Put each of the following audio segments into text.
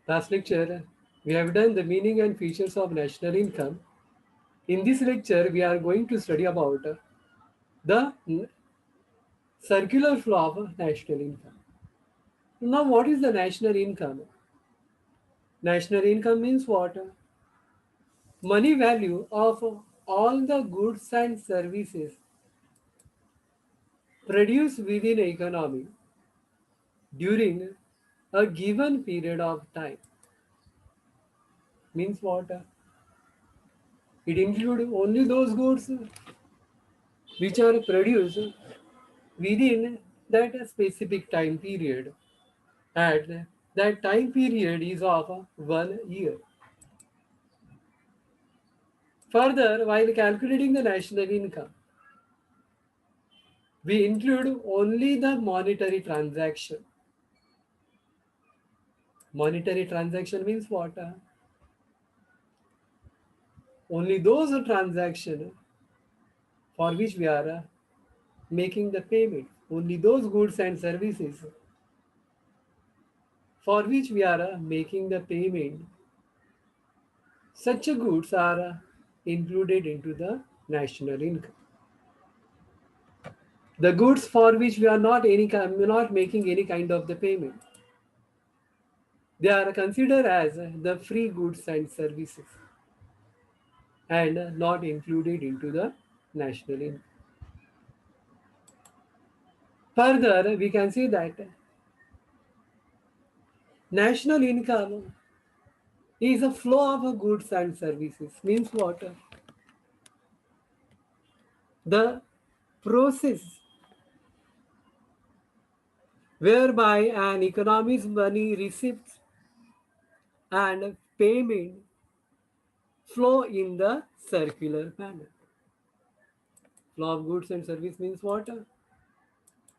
Last lecture, we have done the meaning and features of national income. In this lecture, we are going to study about the circular flow of national income. Now, what is the national income? National income means what? Money value of all the goods and services produced within an economy during a given period of time. Means what? It includes only those goods which are produced within that specific time period, and that time period is of 1 year. Further, while calculating the national income, we include only the monetary transaction. Monetary transaction means what? Only those transactions for which we are making the payment, only those goods and services for which we are making the payment, such goods are included into the national income. The goods for which we are not making any kind of the payment, they are considered as the free goods and services and not included into the national income. Further, we can see that national income is a flow of goods and services. Means what? The process whereby an economy's money receipts and payment flow in the circular manner. Flow of goods and service means what?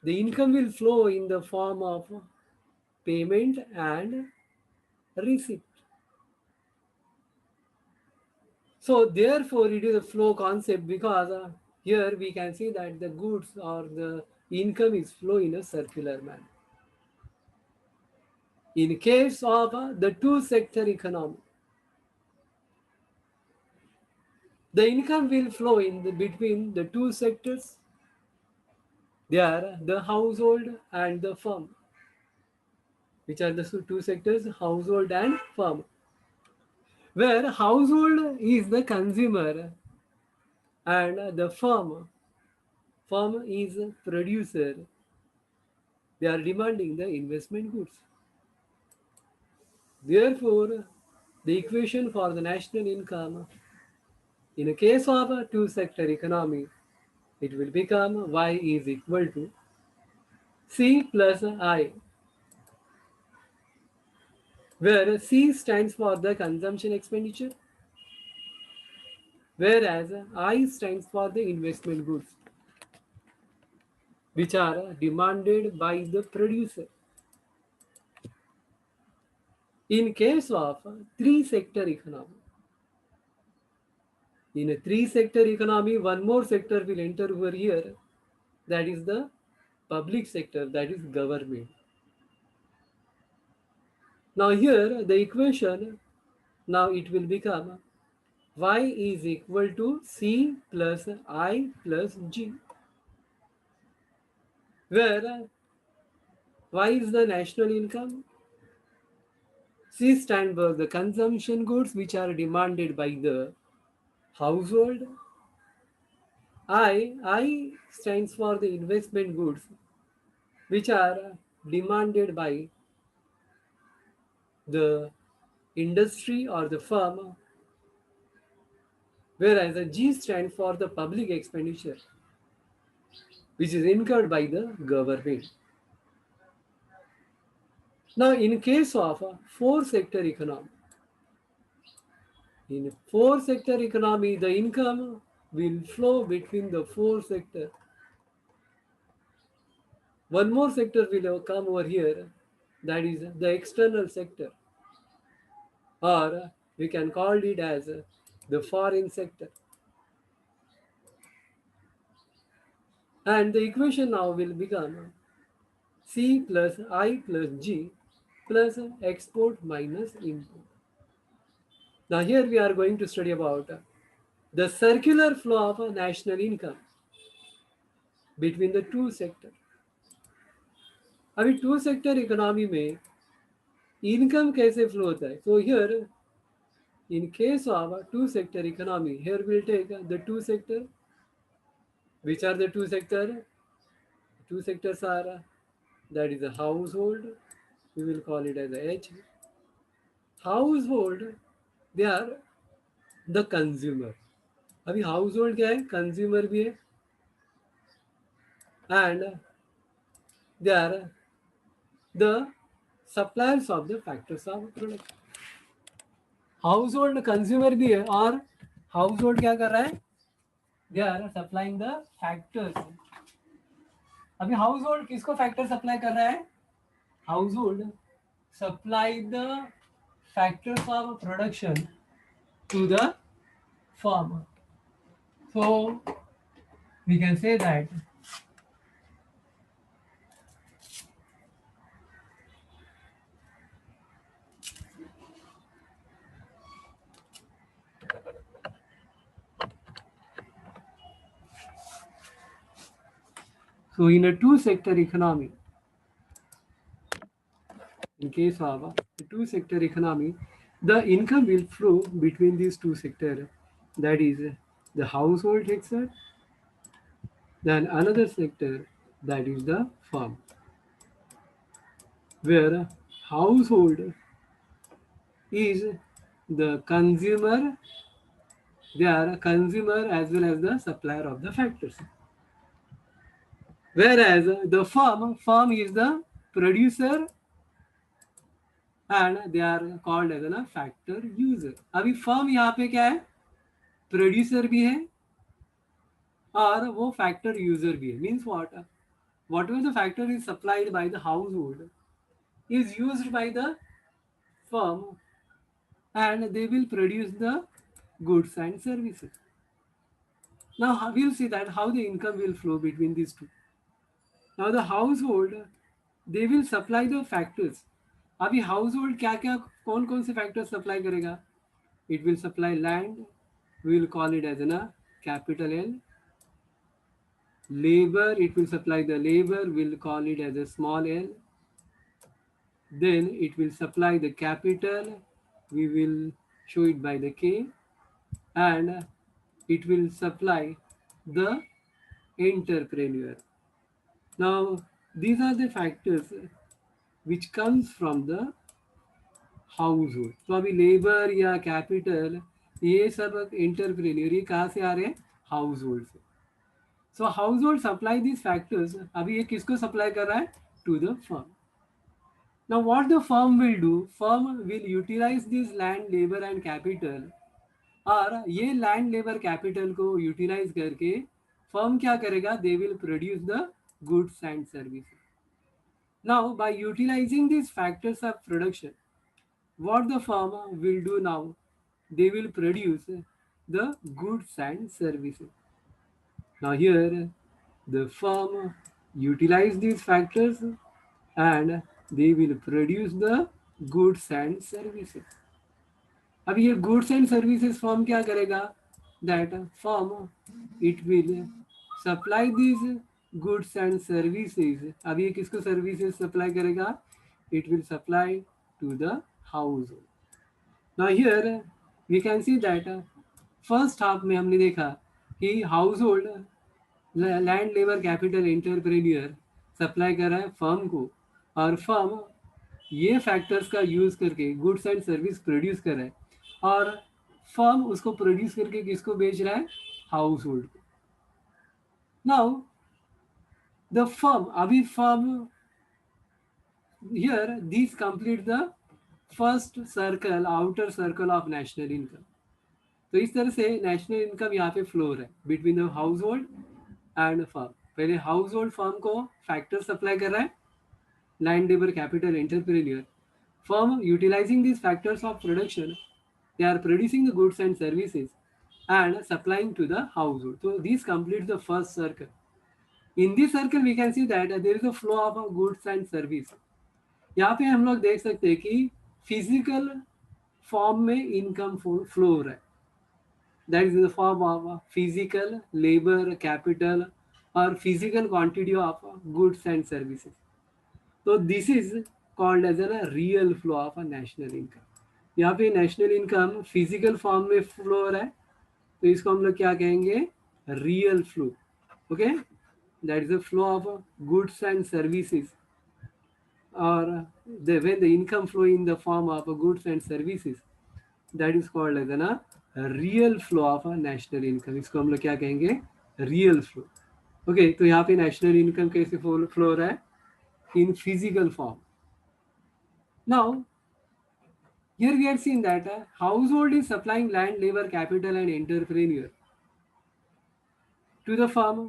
The income will flow in the form of payment and receipt. So therefore it is a flow concept because here we can see that the goods or the income is flow in a circular manner. In case of the two sector economy, the income will flow in between the two sectors. They are the household and the firm. Which are the two sectors? Household and firm. Where household is the consumer and the firm is producer. They are demanding the investment goods. Therefore, the equation for the national income in a case of a two sector economy, it will become Y is equal to C plus I, where C stands for the consumption expenditure, whereas I stands for the investment goods, which are demanded by the producer. In case of three sector economy, in a three sector economy, one more sector will enter over here, that is the public sector, that is government. Now here the equation, now it will become Y is equal to C plus I plus G, where Y is the national income, C stands for the consumption goods which are demanded by the household, I stands for the investment goods which are demanded by the industry or the firm, whereas the G stands for the public expenditure which is incurred by the government. Now, in case of a four sector economy, in four sector economy, the income will flow between the four sector. One more sector will come over here, that is the external sector, or we can call it as the foreign sector. And the equation now will become C plus I plus G, plus export minus import. Now here we are going to study about the circular flow of national income between the two sector. अभी to sector economy में income कैसे flow होता है? So here in case of a two sector economy, here we'll take the two sector. Which are the two sector? Two sectors are that is a household. We will call it as a H. Household, they are the consumer. अभी household क्या है? Consumer भी है and they are the suppliers of the factors of production. Household consumer भी है और household क्या कर रहा है? They are supplying the factors. अभी household किसको factor supply कर रहा है? Household supply the factors of production to the farmer. So we can say that so in a two sector economy, in case of a two sector economy, the income will flow between these two sectors. That is the household sector, then another sector that is the farm, where household is the consumer, they are a consumer as well as the supplier of the factors. Whereas the firm is the producer and they are called as a factor user. अभी firm यहाँ पे क्या है? Producer भी है और वो factor user भी है. Means what? Whatever the factor is supplied by the household is used by the firm and they will produce the goods and services. Now we'll see that how the income will flow between these two. Now the household, they will supply the factors. अभी household क्या क्या कौन कौन से factors supply करेगा? It will supply land, we will call it as a capital L. Labor, it will supply the labor, we'll call it as a small l. Then it will supply the capital, we will show it by the K. And it will supply the entrepreneur. Now these are the factors which comes from the household. तो अभी labour या capital ये सब entrepreneur ये कहाँ से आ रहे हैं? हाउसहोल्ड से. So household supply this factors. अभी ये किसको सप्लाई कर रहा है? To the firm. Now what the firm will do? Firm will utilize this land, labor and capital. और ये लैंड लेबर कैपिटल को यूटिलाइज करके फर्म क्या करेगा? They will produce the goods and services. Now by utilising this factors of production, what the firm will do now? They will produce the goods and services. Now here the firm utilize these factors and they will produce the goods and services. अब ये goods and services firm क्या करेगा? That firm it will supply these goods and services. अब ये किसको services supply करेगा? It will supply to the household. Now here we can see that first half में हमने देखा कि household land labour capital entrepreneur supply कर रहा है फर्म को और फर्म ये फैक्टर्स का यूज करके गुड्स एंड सर्विस प्रोड्यूस कर रहा है और फर्म उसको प्रोड्यूस करके किसको बेच रहा है? हाउस होल्ड को. नाउ द फर्म, अभी firm here this complete the first circle, outer circle of national income. तो इस तरह से नेशनल इनकम यहाँ पे फ्लो हो रहा है between the household and firm. पहले हाउस होल्ड फर्म को फैक्टर सप्लाई कर रहा है, land labour capital entrepreneur. Firm utilising this factors of production, they are producing the goods and services and supplying to the household. So this completes the first circle. In this circle we can see that there is a flow of goods and service. यहाँ पे हम लोग देख सकते हैं कि physical form में income flow हो रहा है. That is the form of physical labour capital और physical quantity of goods and services. तो this is called as a real flow of a national income. यहाँ पे नेशनल इनकम फिजिकल फॉर्म में flow हो रहा है, तो इसको हम लोग क्या कहेंगे, real flow. Okay, that is the flow of goods and services, or when the income flow in the form of goods and services, that is called as a real flow of a national income. इसको हम लोग क्या कहेंगे, real flow. Okay, तो यहाँ पे national income कैसे flow हो रहा है, in physical form. Now here we are seeing that a household is supplying land, labor, capital and entrepreneur to the farmer.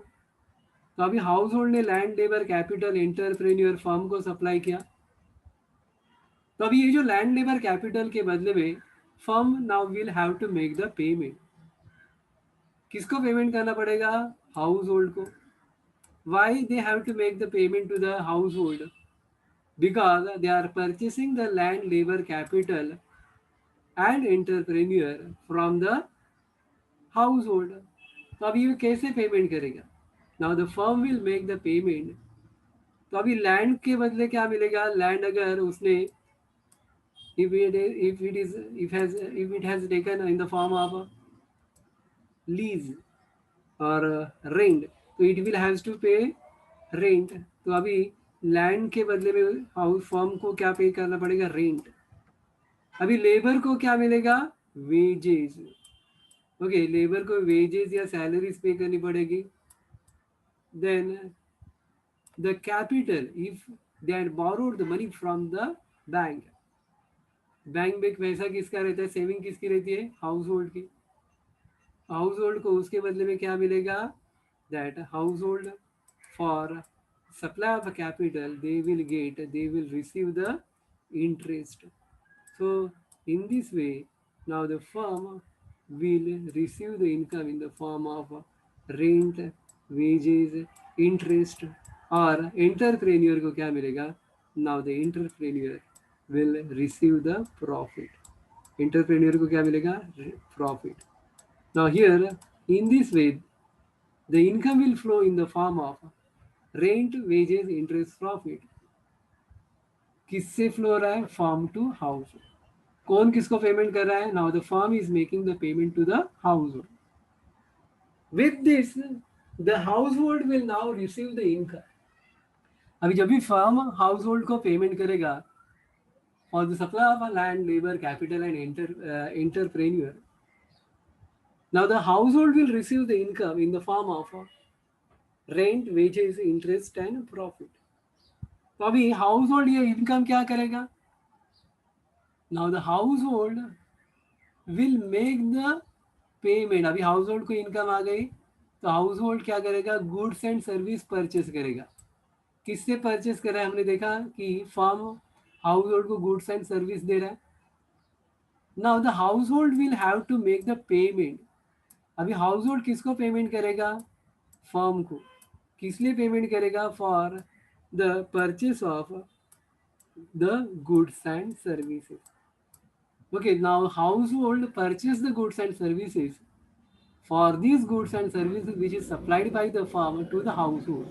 तो अभी हाउस होल्ड ने land, labour, capital, entrepreneur, firm को supply किया. तो अभी ये जो लैंड, लेबर, कैपिटल के बदले में firm now will have to make the payment. किसको पेमेंट करना पड़ेगा, हाउस होल्ड को. Why they have to make the payment to the household, because they are purchasing the land, labour, capital and entrepreneur from the household. तो अभी ये कैसे payment करेगा, now the firm will make the payment. तो अभी land के बदले क्या मिलेगा, लैंड अगर उसने if it has taken in the form of lease or rent, तो it will has to pay rent. तो अभी लैंड के बदले में हाउस फर्म को क्या पे करना पड़ेगा, रेंट. अभी लेबर को क्या मिलेगा, वेजेस. ओके, लेबर को वेजेस या सैलरीज पे करनी पड़ेगी. Then the capital, if they had borrowed the money from the bank, bank में पैसा किसका रहता है, सेविंग किसकी रहती है, हाउस होल्ड की. हाउस होल्ड को उसके बदले में क्या मिलेगा, that household for supply of capital they will receive the interest. So in this way, now the firm will receive the income in the form of rent, wages, interest. और entrepreneur को क्या मिलेगा, now the entrepreneur will receive the profit. Entrepreneur को क्या मिलेगा, profit. Now here, in this way, the income will flow in the form of rent, wages, interest, profit. किससे flow हो रहा है, फर्म टू हाउस. कौन किसको पेमेंट कर रहा है, now the firm is making the payment to the household. With this the household will now receive the income. अभी जब भी फर्म हाउस होल्ड को पेमेंट करेगा for the supply of land, labour, capital and entrepreneur, now the household will receive the income in the form of rent, wages, interest and profit. तो अभी household ये income क्या करेगा, now the household will make the payment. अभी household को income आ गई, तो house hold क्या करेगा, गुड्स एंड सर्विस परचेस करेगा. किससे परचेस कर रहा है, हमने देखा कि फर्म हाउस होल्ड को गुड्स एंड सर्विस दे रहा है. Now the household will have to make the payment. अभी हाउस होल्ड किसको पेमेंट करेगा, फर्म को. किस लिए पेमेंट करेगा, for the purchase of the goods and services. Okay, now household purchase the goods and services. For these goods and services which is supplied by the farmer to the household.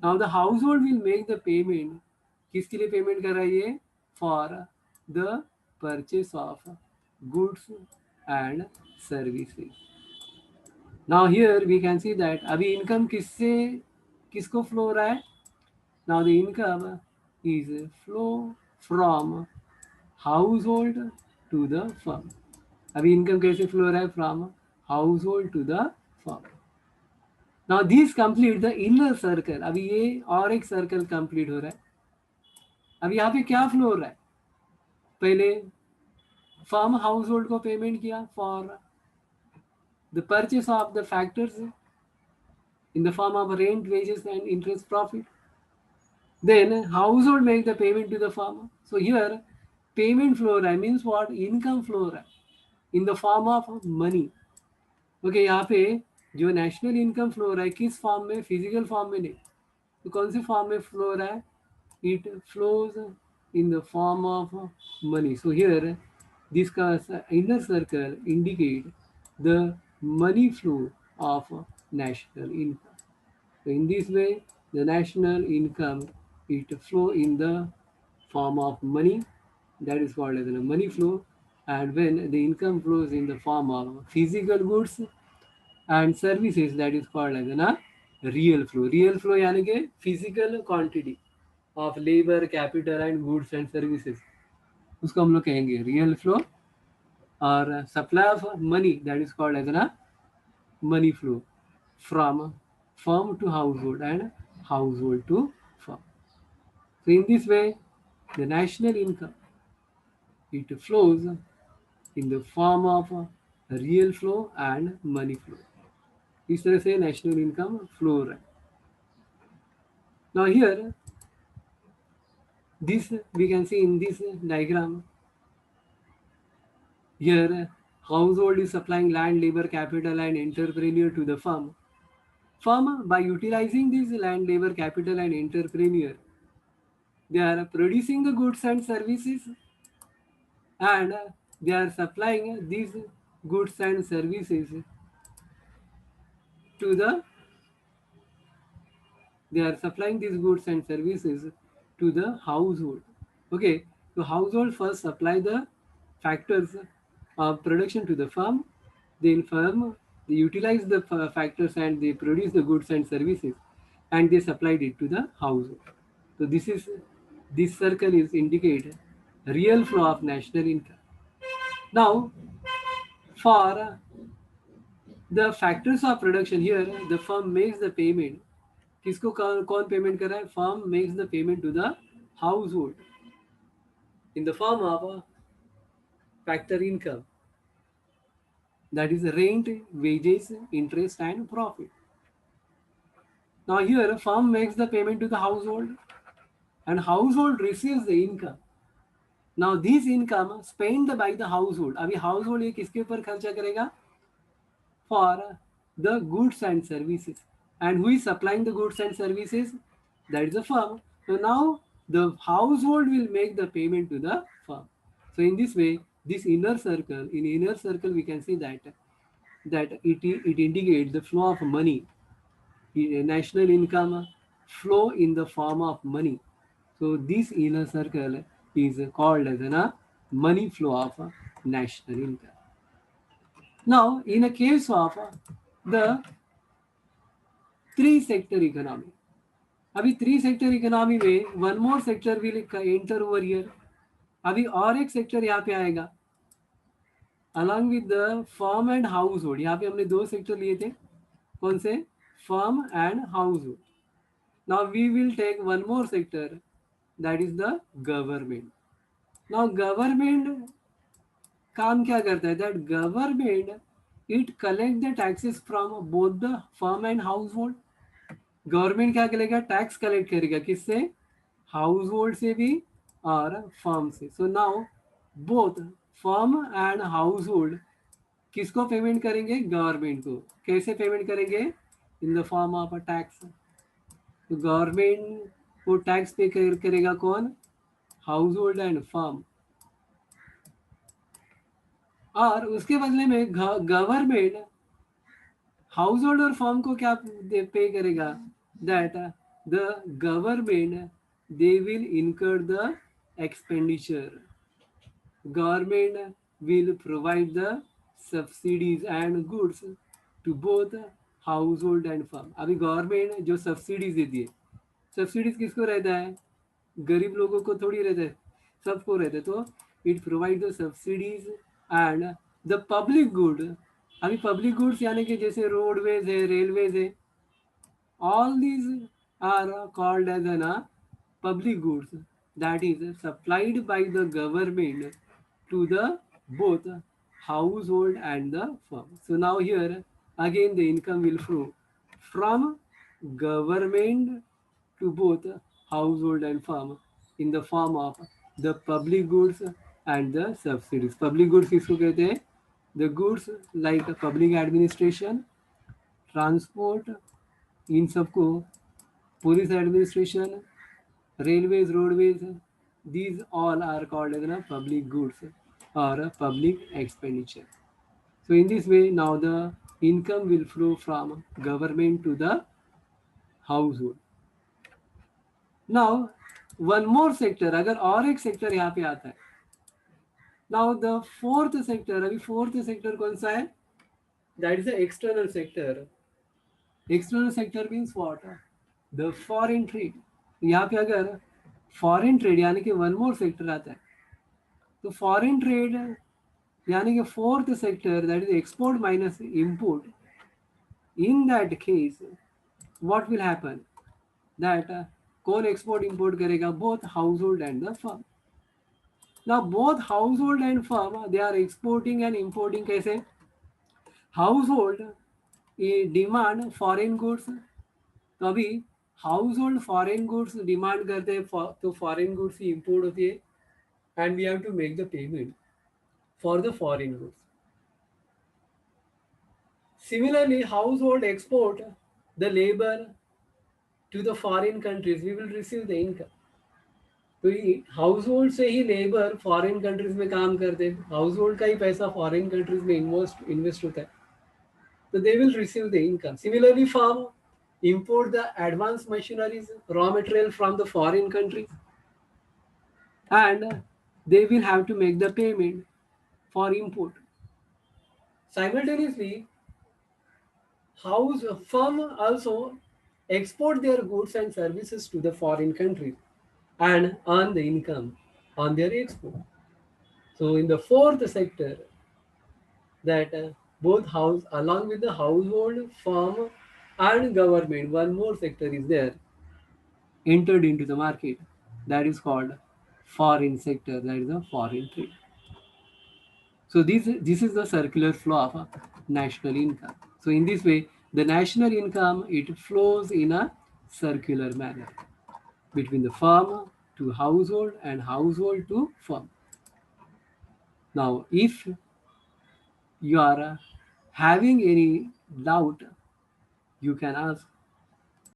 Now the household will make the payment. किसके लिए payment कर रहा है ये, for the purchase of goods and services. Now here we can see that अभी income किससे किसको flow हो रहा है, now the income is flow from household to the firm. अभी इनकम कैसे फ्लो हो रहा है, from household to the firm. Now this complete the inner circle. अभी ये और एक सर्कल कंप्लीट हो रहा है. अब यहाँ पे क्या फ्लो हो रहा है, पहले फर्म हाउस होल्ड को पेमेंट किया for the purchase of the factors in the form of rent, wages and interest, profit. Then household make the payment to the farmer. So here payment flow रहा है, means what, income flow रहा है in the form of money. Okay, यहाँ पे जो national income flow हो रहा है किस फॉर्म में, फिजिकल फॉर्म में नहीं, तो कौन सी फॉर्म में फ्लो हो रहा है, it flows in the form of money. So here, this inner circle indicate the money flow of national income. So in this way, the national income it flow in the form of money, that is called as a money flow. And when the income flows in the form of physical goods and services, that is called as a real flow. Real flow यानी कि physical quantity of labor, capital and goods and services, उसको हम लोग कहेंगे real flow. और supply of money, that is called as money flow from firm to household and household to firm. So in this way, the national income it flows in the form of real flow and money flow. इस तरह से national income flow रहा है. Now here, this we can see in this diagram. Here, household is supplying land, labor, capital, and entrepreneur to the firm. Firm, by utilizing this land, labor, capital, and entrepreneur, they are producing the goods and services, and they are supplying these goods and services to the. They are supplying these goods and services to the household. Okay, so household first supply the factors of production to the firm. Then firm they utilize the factors and they produce the goods and services, and they supplied it to the household. So this circle is indicate real flow of national income. Now, for the factors of production here, the firm makes the payment. किसको कौन payment कर रहा है? Firm makes the payment to the household in the form of a factor income, that is rent, wages, interest and profit. Now here firm makes the payment to the household and household receives the income. Now this income spent by the household. अभी household ये किसके ऊपर खर्चा करेगा? For the goods and services. And who is supplying the goods and services? That is the firm. So now the household will make the payment to the firm. So in this way, this inner circle, in inner circle we can see that it indicates the flow of money, national income flow in the form of money. So this inner circle is called as a money flow of national income. Now, in a case of the three sector economy, अभी three sector economy में one more sector will enter over here. अभी और एक sector यहाँ पे आएगा along with the firm and household. यहाँ पे हमने दो सेक्टर लिए थे. कौन से? Firm and household. Now we will take one more sector, that is the government. Now government काम क्या करता है? That government it collect the taxes from both the firm and house hold. Government क्या करेगा? Tax collect करेगा. किससे? House hold से भी और फर्म से. So now both firm and household किसको पेमेंट करेंगे? गवर्नमेंट को. कैसे पेमेंट करेंगे? In the form of a tax. तो गवर्नमेंट को टैक्स पे करेगा कौन? Household and firm. और उसके बदले में गवर्नमेंट हाउस होल्ड और फर्म को क्या पे करेगा? That the government they will incur the expenditure. Government will provide the subsidies and goods to both household and firm. अभी गवर्नमेंट जो सब्सिडीज देती है, सब्सिडीज किसको रहता है? गरीब लोगों को थोड़ी रहता है, सबको रहता है. तो it provide the subsidies and the public good. अभी पब्लिक गुड्स यानी कि जैसे रोडवेज है, रेलवेज है, all these are called as public goods that is supplied by the government to the both household and the firm. So now here again the income will flow from government to both household and firm in the form of the public goods and the subsidies. Public goods किसको कहते हैं? The goods like public administration, transport, इन सबको police administration railways, roadways, these all are called as public goods or public expenditure. So in this way, now the income will flow from government to the household. Now one more sector, अगर और एक sector यहाँ पे आता है. Now the fourth sector, अभी fourth sector कौन सा है? That is the external sector. External sector means what? The foreign trade. यहाँ पे अगर फॉरेन ट्रेड यानी कि वन मोर सेक्टर आता है, तो फॉरेन ट्रेड यानी कि fourth sector, that is export minus import. In that case what will happen, that कौन एक्सपोर्ट इंपोर्ट करेगा? Both household and the firm. Now both household and firm they are exporting and importing. कैसे? Household demand foreign goods, तो अभी household foreign goods demand करते हैं, तो foreign goods की import होती है and we have to make the payment for the foreign goods. Similarly, household export the labor to the foreign countries, we will receive the income. तो house hold से ही labour foreign countries में काम करते हैं, house hold का ही पैसा foreign countries में invest होता है, तो they will receive the income. Similarly firm import the advanced machineries, raw material from the foreign countries, and they will have to make the payment for import. Simultaneously, house firm also export their goods and services to the foreign countries and earn the income on their export. So in the fourth sector, that both house along with the household, firm and government, one more sector is there, entered into the market, that is called foreign sector, that is the foreign trade. So this is the circular flow of national income. So in this way, the national income, it flows in a circular manner between the firm to household and household to firm. Now, if you are having any doubt, you can ask.